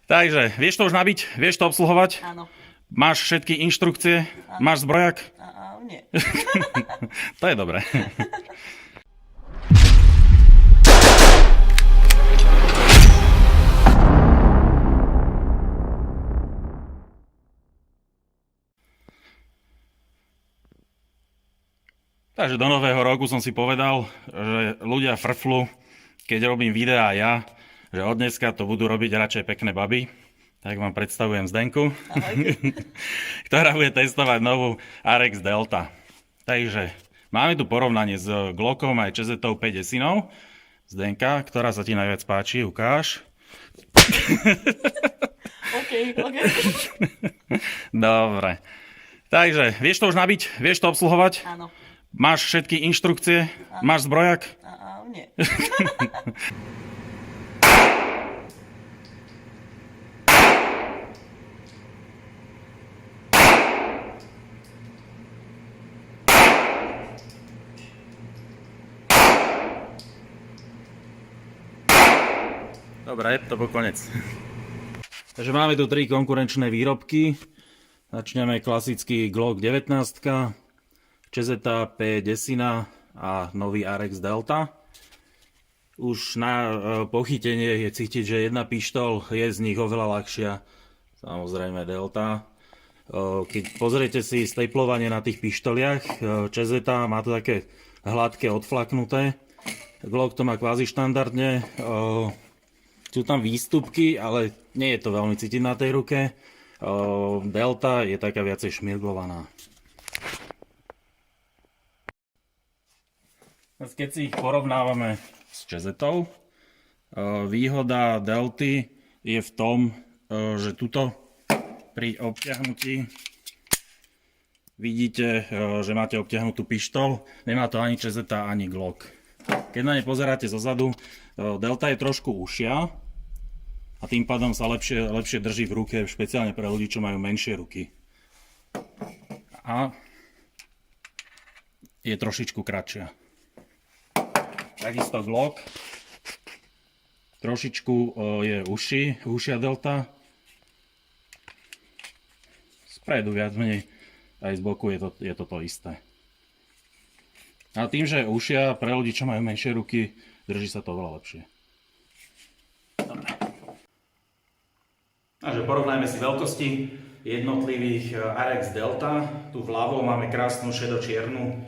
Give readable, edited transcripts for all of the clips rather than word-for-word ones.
Takže, vieš to už nabiť? Vieš to obsluhovať? Áno. Máš všetky inštrukcie? Máš zbrojak? Nie. To je dobré. Takže do nového roku som si povedal, že ľudia frflu, keď robím videá ja, že od dneska to budú robiť radšej pekné baby. Tak vám predstavujem Zdenku, ktorá bude testovať novú RX Delta. Takže máme tu porovnanie s Glockom aj ČZ 5 Desinou. Zdenka, ktorá sa ti najviac páči, ukáž. OK. Dobre. Takže, vieš to už nabiť? Vieš to obsluhovať? Áno. Máš všetky inštrukcie? Máš zbrojak? Nie. Dobre, to bol konec. Takže máme tu 3 konkurenčné výrobky. Začneme klasický Glock 19, ČZ 5 Desina a nový RX Delta. Už na pochytenie je cítiť, že jedna pištol je z nich oveľa ľahšia. Samozrejme Delta. Keď pozriete si steplovanie na tých pištoliach, ČZ má to také hladké, odflaknuté. Glock to má kvázi štandardne. Sú tam výstupky, ale nie je to veľmi cítiť na tej ruke. Delta je taká viacej šmirglovaná. Keď si ich porovnávame s ČZ-tou, výhoda Delty je v tom, že tuto pri obťahnutí vidíte, že máte obťahnutú pištol. Nemá to ani ČZ, ani Glock. Keď na ne pozeráte zozadu, Delta je trošku užšia a tým pádom sa lepšie drží v ruke, špeciálne pre ľudí, čo majú menšie ruky. A je trošičku kratšia. Takisto Glock. Trošičku je užšia Delta. Spredu viac menej, aj z boku je to isté. A tým, že je užšia, pre ľudí, čo majú menšie ruky, drží sa to oveľa lepšie. Dobre. Takže porovnajme si veľkosti jednotlivých RX Delta. Tu vľavo máme krásnu šedo-čiernu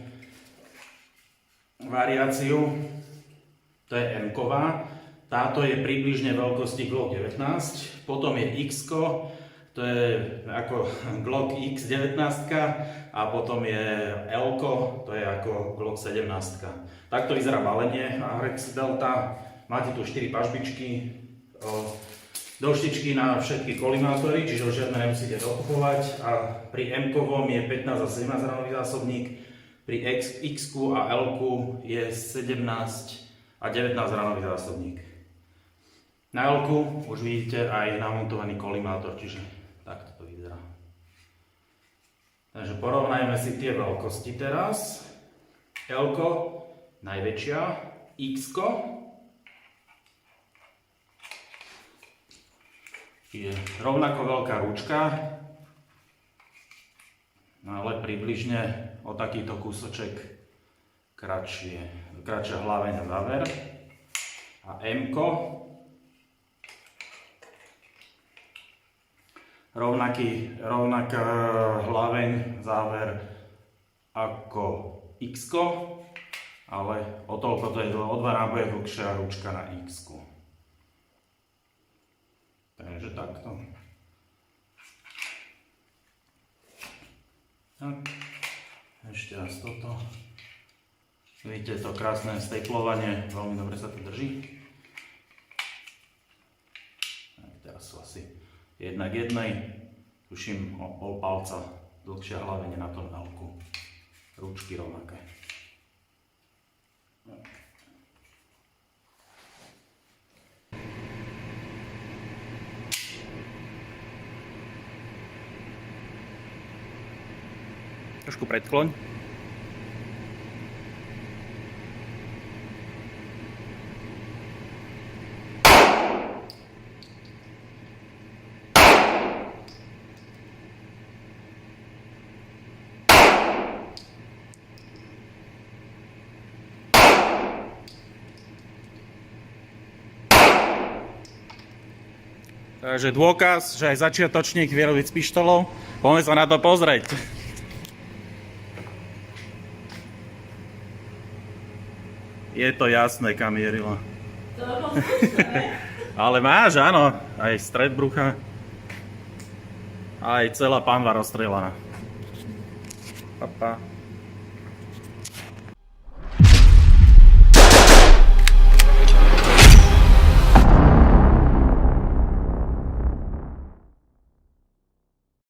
variáciu. To je M-ková. Táto je približne veľkosti Glock 19. Potom je X-ko. To je ako Glock X19 a potom je L-ko, to je ako Glock 17. Takto vyzerá balenie RX Delta. Máte tu 4 pažbičky, doštičky na všetky kolimátory, čiže už žiadne nemusíte dokupovať. A pri M-kovom je 15 a 17 ranový zásobník, pri X-ku a L-ku je 17 a 19 ranový zásobník. Na L-ku už vidíte aj namontovaný kolimátor, čiže takto to vyzerá. Takže porovnajme si tie veľkosti teraz. L-ko najväčšia, X-ko je rovnako veľká ručka, ale približne o takýto kúsoček kratšia hlaveň a záver. A M-ko rovnaká hlaveň, záver ako X-ko, ale o toľko to je o 2 náboje dlhšia ručka na X-ku. Takže takto. Tak. Ešte raz toto. Vidíte to krásne steplovanie, veľmi dobre sa to drží. Tak, teraz sú asi 1 k 1, tuším o pol palca dlhšia hlavene na tom L-ku. Ručky rovnaké. Trošku predkloň. Takže dôkaz, že aj začiatočník vie robiť s pištolou. Poďme sa na to pozrieť. Je to jasné, kam mierila. To bolo slušné. Ale máš, áno, aj stred brucha. Aj celá panva rozstrelaná. Papa.